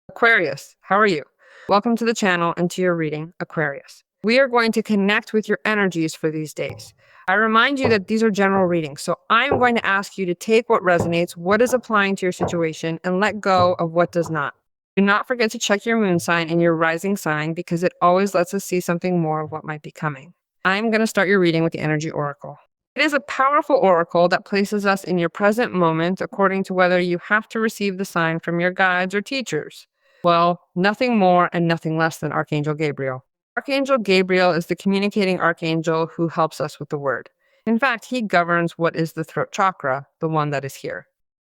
Aquarius, how are you? Welcome to the channel and to your reading, Aquarius. We are going to connect with your energies for these days. I remind you that these are general readings, so I'm going to ask you to take what resonates, what is applying to your situation, and let go of what does not. Do not forget to check your moon sign and your rising sign because it always lets us see something more of what might be coming. I'm going to start your reading with the Energy Oracle. It is a powerful oracle that places us in your present moment according to whether you have to receive the sign from your guides or teachers. Well, nothing more and nothing less than Archangel Gabriel. Archangel Gabriel is the communicating archangel who helps us with the word. In fact, he governs what is the throat chakra, the one that is here.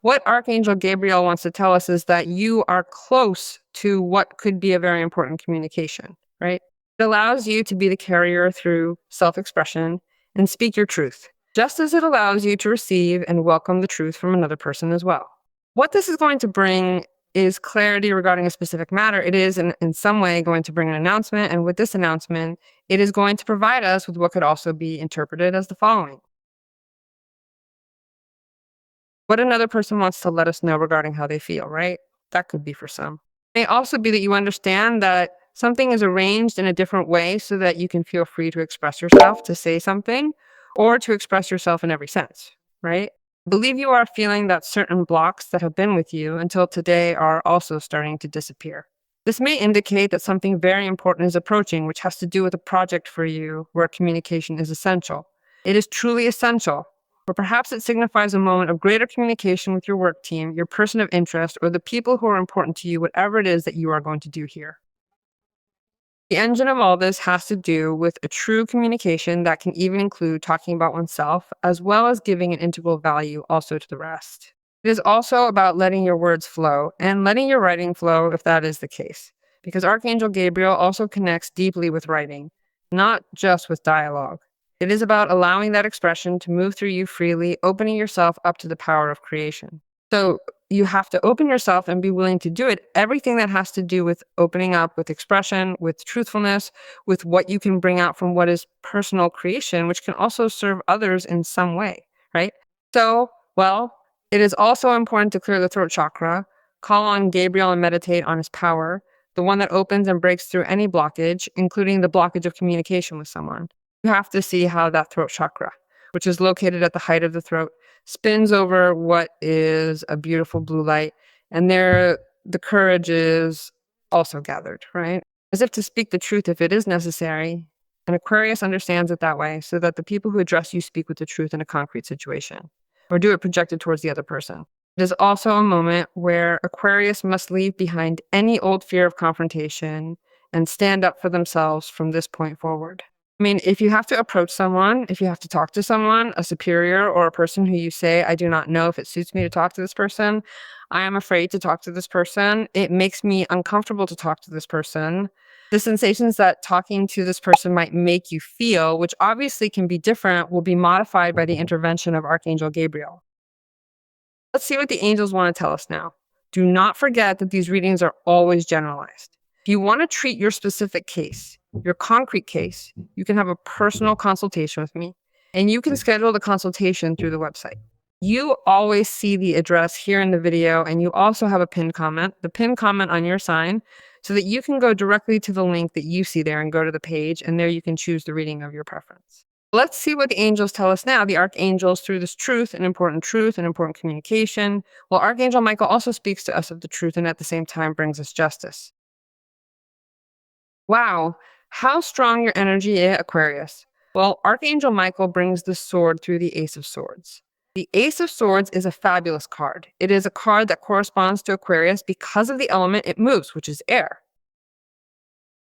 What Archangel Gabriel wants to tell us is that you are close to what could be a very important communication, right? It allows you to be the carrier through self-expression and speak your truth, just as it allows you to receive and welcome the truth from another person as well. What this is going to bring is clarity regarding a specific matter. It is in some way going to bring an announcement, and with this announcement, it is going to provide us with what could also be interpreted as the following. What another person wants to let us know regarding how they feel, right? That could be for some. It may also be that you understand that something is arranged in a different way so that you can feel free to express yourself, to say something, or to express yourself in every sense, right? I believe you are feeling that certain blocks that have been with you until today are also starting to disappear. This may indicate that something very important is approaching, which has to do with a project for you where communication is essential. It is truly essential. Or perhaps it signifies a moment of greater communication with your work team, your person of interest, or the people who are important to you, whatever it is that you are going to do here. The engine of all this has to do with a true communication that can even include talking about oneself, as well as giving an integral value also to the rest. It is also about letting your words flow and letting your writing flow if that is the case, because Archangel Gabriel also connects deeply with writing, not just with dialogue. It is about allowing that expression to move through you freely, opening yourself up to the power of creation. So you have to open yourself and be willing to do it. Everything that has to do with opening up, with expression, with truthfulness, with what you can bring out from what is personal creation, which can also serve others in some way, right? So, well, it is also important to clear the throat chakra, call on Gabriel and meditate on his power, the one that opens and breaks through any blockage, including the blockage of communication with someone. You have to see how that throat chakra, which is located at the height of the throat, spins over what is a beautiful blue light. And there, the courage is also gathered, right? As if to speak the truth if it is necessary. And Aquarius understands it that way, so that the people who address you speak with the truth in a concrete situation, or do it projected towards the other person. It is also a moment where Aquarius must leave behind any old fear of confrontation and stand up for themselves from this point forward. I mean, if you have to approach someone, if you have to talk to someone, a superior or a person who you say, I do not know if it suits me to talk to this person. I am afraid to talk to this person. It makes me uncomfortable to talk to this person. The sensations that talking to this person might make you feel, which obviously can be different, will be modified by the intervention of Archangel Gabriel. Let's see what the angels want to tell us now. Do not forget that these readings are always generalized. If you want to treat your specific case, your concrete case, you can have a personal consultation with me, and you can schedule the consultation through the website. You always see the address here in the video, and you also have a pinned comment, the pinned comment on your sign, so that you can go directly to the link that you see there and go to the page, and there you can choose the reading of your preference. Let's see what the angels tell us now. The archangels, through this truth and important communication. Well, Archangel Michael also speaks to us of the truth and at the same time brings us justice. Wow, how strong your energy is, Aquarius. Well, Archangel Michael brings the sword through the Ace of Swords. The Ace of Swords is a fabulous card. It is a card that corresponds to Aquarius because of the element it moves, which is air.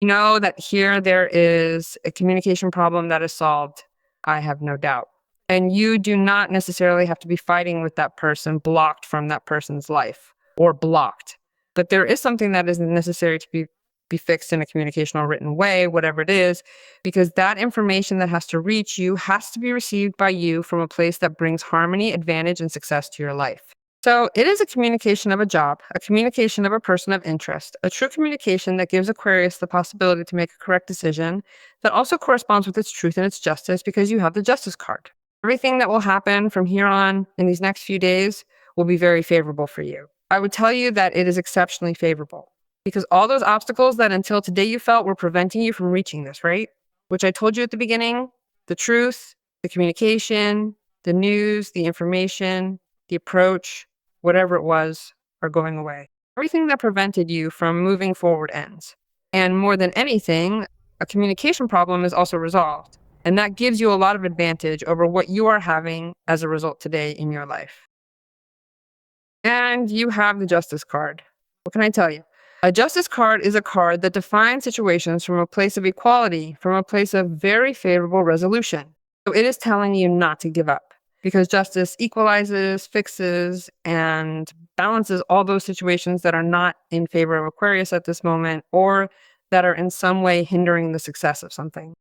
You know that here there is a communication problem that is solved. I have no doubt. And you do not necessarily have to be fighting with that person, blocked from that person's life or blocked. But there is something that isn't necessary to be fixed in a communication or written way, whatever it is, because that information that has to reach you has to be received by you from a place that brings harmony, advantage, and success to your life. So it is a communication of a job, a communication of a person of interest, a true communication that gives Aquarius the possibility to make a correct decision that also corresponds with its truth and its justice because you have the justice card. Everything that will happen from here on in these next few days will be very favorable for you. I would tell you that it is exceptionally favorable. Because all those obstacles that until today you felt were preventing you from reaching this, right? Which I told you at the beginning, the truth, the communication, the news, the information, the approach, whatever it was, are going away. Everything that prevented you from moving forward ends. And more than anything, a communication problem is also resolved. And that gives you a lot of advantage over what you are having as a result today in your life. And you have the Justice card. What can I tell you? A Justice card is a card that defines situations from a place of equality, from a place of very favorable resolution. So it is telling you not to give up, because justice equalizes, fixes, and balances all those situations that are not in favor of Aquarius at this moment, or that are in some way hindering the success of something.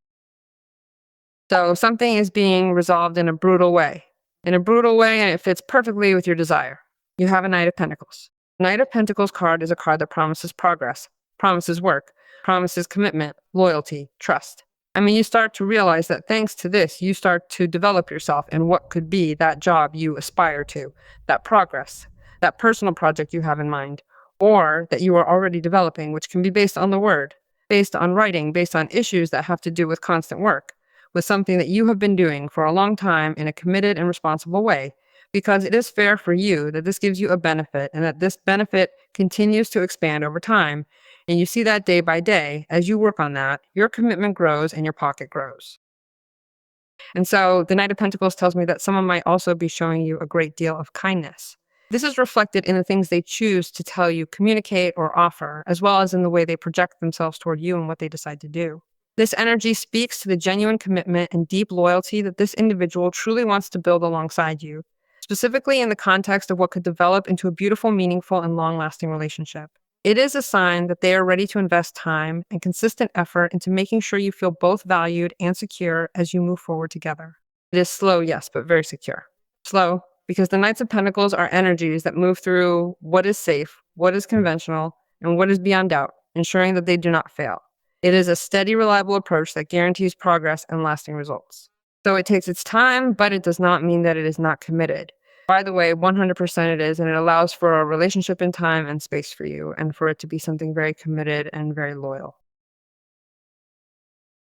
So something is being resolved in a brutal way, and it fits perfectly with your desire. You have a Knight of Pentacles. Knight of Pentacles card is a card that promises progress, promises work, promises commitment, loyalty, trust. I mean, you start to realize that thanks to this, you start to develop yourself in what could be that job you aspire to, that progress, that personal project you have in mind, or that you are already developing, which can be based on the word, based on writing, based on issues that have to do with constant work, with something that you have been doing for a long time in a committed and responsible way, because it is fair for you that this gives you a benefit and that this benefit continues to expand over time. And you see that day by day, as you work on that, your commitment grows and your pocket grows. And so the Knight of Pentacles tells me that someone might also be showing you a great deal of kindness. This is reflected in the things they choose to tell you, communicate, or offer, as well as in the way they project themselves toward you and what they decide to do. This energy speaks to the genuine commitment and deep loyalty that this individual truly wants to build alongside you, specifically in the context of what could develop into a beautiful, meaningful, and long-lasting relationship. It is a sign that they are ready to invest time and consistent effort into making sure you feel both valued and secure as you move forward together. It is slow, yes, but very secure. Slow, because the Knights of Pentacles are energies that move through what is safe, what is conventional, and what is beyond doubt, ensuring that they do not fail. It is a steady, reliable approach that guarantees progress and lasting results. So it takes its time, but it does not mean that it is not committed. By the way, 100% it is, and it allows for a relationship in time and space for you, and for it to be something very committed and very loyal.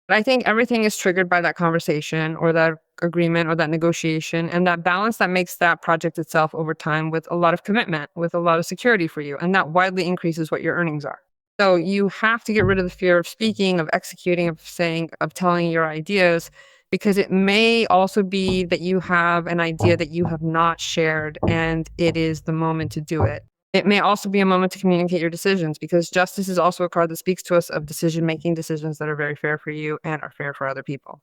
But I think everything is triggered by that conversation or that agreement or that negotiation and that balance that makes that project itself over time with a lot of commitment, with a lot of security for you, and that widely increases what your earnings are. So you have to get rid of the fear of speaking, of executing, of saying, of telling your ideas, because it may also be that you have an idea that you have not shared and it is the moment to do it. It may also be a moment to communicate your decisions, because justice is also a card that speaks to us of decision-making, decisions that are very fair for you and are fair for other people.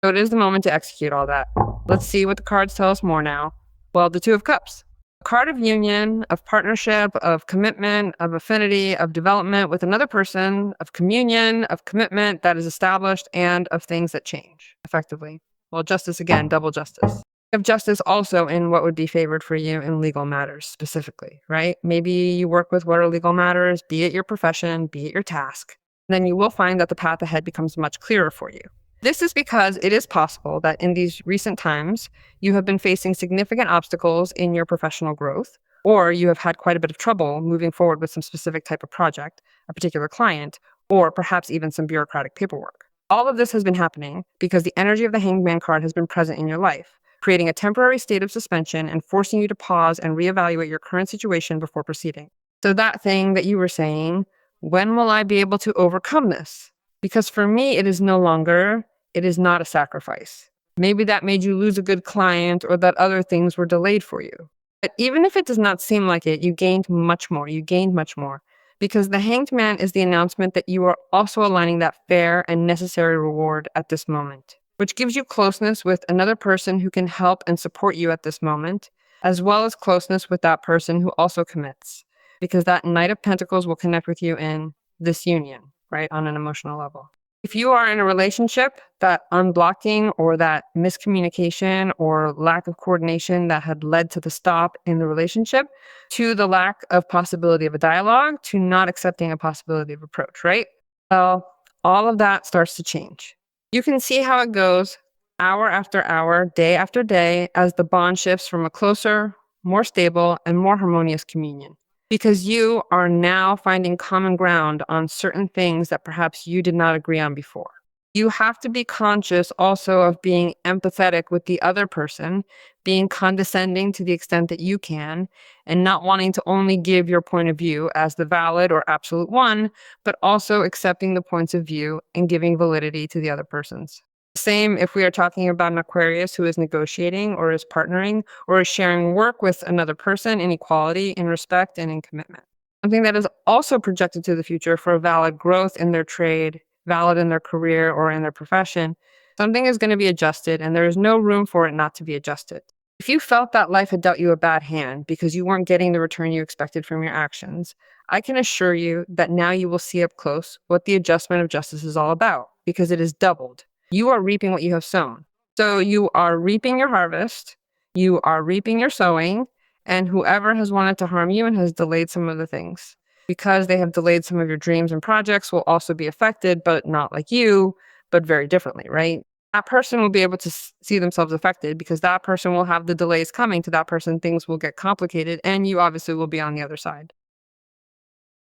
So it is the moment to execute all that. Let's see what the cards tell us more now. Well, the Two of Cups. A card of union, of partnership, of commitment, of affinity, of development with another person, of communion, of commitment that is established, and of things that change, effectively. Well, justice again, double justice. Of justice also in what would be favored for you in legal matters specifically, right? Maybe you work with what are legal matters, be it your profession, be it your task. Then you will find that the path ahead becomes much clearer for you. This is because it is possible that in these recent times, you have been facing significant obstacles in your professional growth, or you have had quite a bit of trouble moving forward with some specific type of project, a particular client, or perhaps even some bureaucratic paperwork. All of this has been happening because the energy of the Hanged Man card has been present in your life, creating a temporary state of suspension and forcing you to pause and reevaluate your current situation before proceeding. So that thing that you were saying, when will I be able to overcome this? Because for me, it is not a sacrifice. Maybe that made you lose a good client or that other things were delayed for you. But even if it does not seem like it, you gained much more. Because the Hanged Man is the announcement that you are also aligning that fair and necessary reward at this moment, which gives you closeness with another person who can help and support you at this moment, as well as closeness with that person who also commits, because that Knight of Pentacles will connect with you in this union, right, on an emotional level. If you are in a relationship, that unblocking or that miscommunication or lack of coordination that had led to the stop in the relationship, to the lack of possibility of a dialogue, to not accepting a possibility of approach, right? Well, all of that starts to change. You can see how it goes hour after hour, day after day, as the bond shifts from a closer, more stable, and more harmonious communion. because you are now finding common ground on certain things that perhaps you did not agree on before. You have to be conscious also of being empathetic with the other person, being condescending to the extent that you can, and not wanting to only give your point of view as the valid or absolute one, but also accepting the points of view and giving validity to the other person's. Same if we are talking about an Aquarius who is negotiating or is partnering or is sharing work with another person in equality, in respect, and in commitment. Something that is also projected to the future for a valid growth in their trade, valid in their career or in their profession. Something is going to be adjusted, and there is no room for it not to be adjusted. If you felt that life had dealt you a bad hand because you weren't getting the return you expected from your actions, I can assure you that now you will see up close what the adjustment of justice is all about, because it is doubled. You are reaping what you have sown. So you are reaping your harvest, you are reaping your sowing, and whoever has wanted to harm you and has delayed some of the things, because they have delayed some of your dreams and projects, will also be affected, but not like you, but very differently, right? That person will be able to see themselves affected because that person will have the delays coming to that person. Things will get complicated, and you obviously will be on the other side.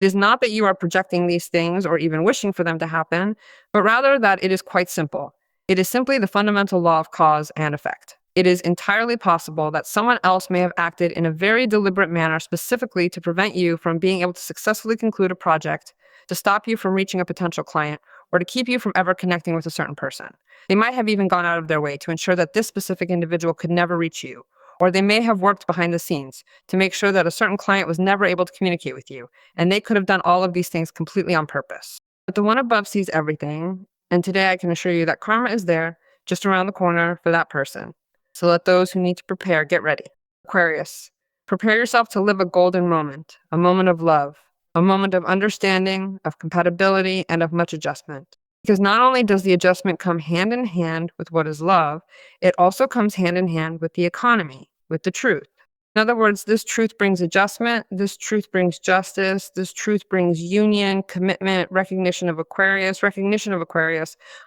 It is not that you are projecting these things or even wishing for them to happen, but rather that it is quite simple. It is simply the fundamental law of cause and effect. It is entirely possible that someone else may have acted in a very deliberate manner specifically to prevent you from being able to successfully conclude a project, to stop you from reaching a potential client, or to keep you from ever connecting with a certain person. They might have even gone out of their way to ensure that this specific individual could never reach you, or they may have worked behind the scenes to make sure that a certain client was never able to communicate with you, and they could have done all of these things completely on purpose. But the one above sees everything, and today I can assure you that karma is there, just around the corner for that person. So let those who need to prepare get ready. Aquarius, prepare yourself to live a golden moment, a moment of love, a moment of understanding, of compatibility, and of much adjustment. Because not only does the adjustment come hand in hand with what is love, it also comes hand in hand with the economy, with the truth. In other words, this truth brings adjustment, this truth brings justice, this truth brings union, commitment, recognition of Aquarius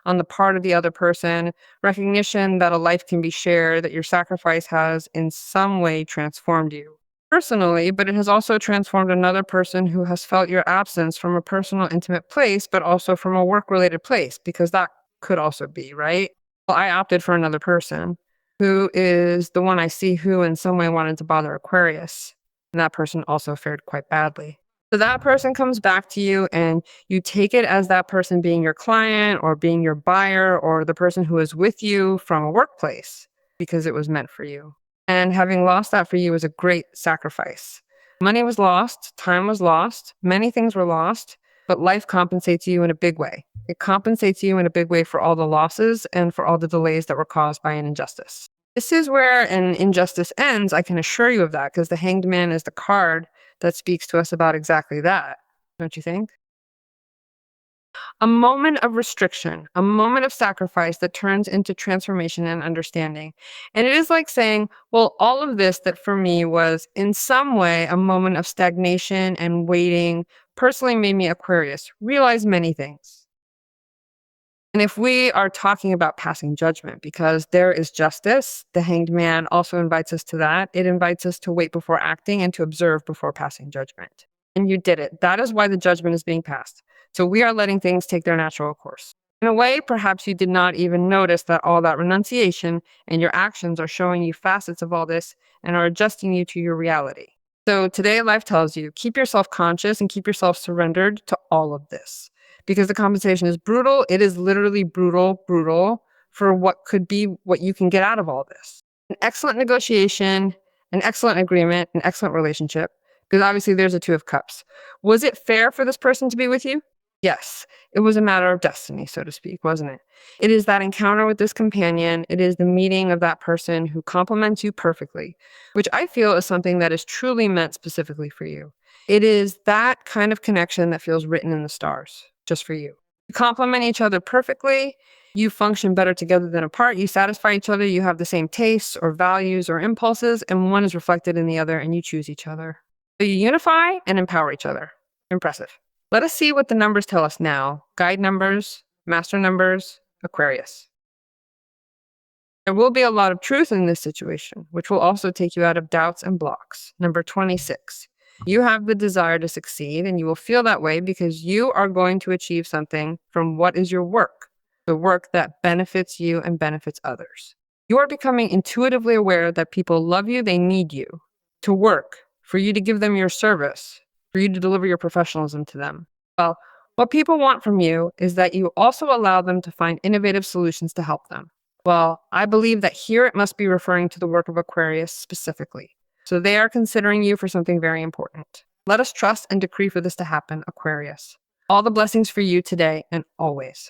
on the part of the other person, recognition that a life can be shared, that your sacrifice has in some way transformed you personally, but it has also transformed another person who has felt your absence from a personal, intimate place, but also from a work-related place, because that could also be, right? Well, I opted for another person who is the one I see who in some way wanted to bother Aquarius, and that person also fared quite badly. So that person comes back to you, and you take it as that person being your client or being your buyer or the person who is with you from a workplace because it was meant for you. And having lost that for you was a great sacrifice. Money was lost, time was lost, many things were lost, but life compensates you in a big way. It compensates you in a big way for all the losses and for all the delays that were caused by an injustice. This is where an injustice ends, I can assure you of that, because the Hanged Man is the card that speaks to us about exactly that, don't you think? A moment of restriction, a moment of sacrifice that turns into transformation and understanding. And it is like saying, well, all of this that for me was in some way a moment of stagnation and waiting personally made me Aquarius, realize many things. And if we are talking about passing judgment, because there is justice, the Hanged Man also invites us to that. It invites us to wait before acting and to observe before passing judgment. And you did it. That is why the judgment is being passed. So we are letting things take their natural course. In a way, perhaps you did not even notice that all that renunciation and your actions are showing you facets of all this and are adjusting you to your reality. So today, life tells you, keep yourself conscious and keep yourself surrendered to all of this. Because the compensation is brutal. It is literally brutal for what could be what you can get out of all this. An excellent negotiation, an excellent agreement, an excellent relationship. Because obviously there's a Two of Cups. Was it fair for this person to be with you? Yes, it was a matter of destiny, so to speak, wasn't it? It is that encounter with this companion. It is the meeting of that person who complements you perfectly, which I feel is something that is truly meant specifically for you. It is that kind of connection that feels written in the stars, just for you. You complement each other perfectly. You function better together than apart. You satisfy each other. You have the same tastes or values or impulses, and one is reflected in the other, and you choose each other. So you unify and empower each other. Impressive. Let us see what the numbers tell us now. Guide numbers, master numbers, Aquarius. There will be a lot of truth in this situation, which will also take you out of doubts and blocks. Number 26. You have the desire to succeed, and you will feel that way because you are going to achieve something from what is your work, the work that benefits you and benefits others. You are becoming intuitively aware that people love you, they need you to work, for you to give them your service, for you to deliver your professionalism to them. Well, what people want from you is that you also allow them to find innovative solutions to help them. Well, I believe that here it must be referring to the work of Aquarius specifically. So they are considering you for something very important. Let us trust and decree for this to happen, Aquarius. All the blessings for you today and always.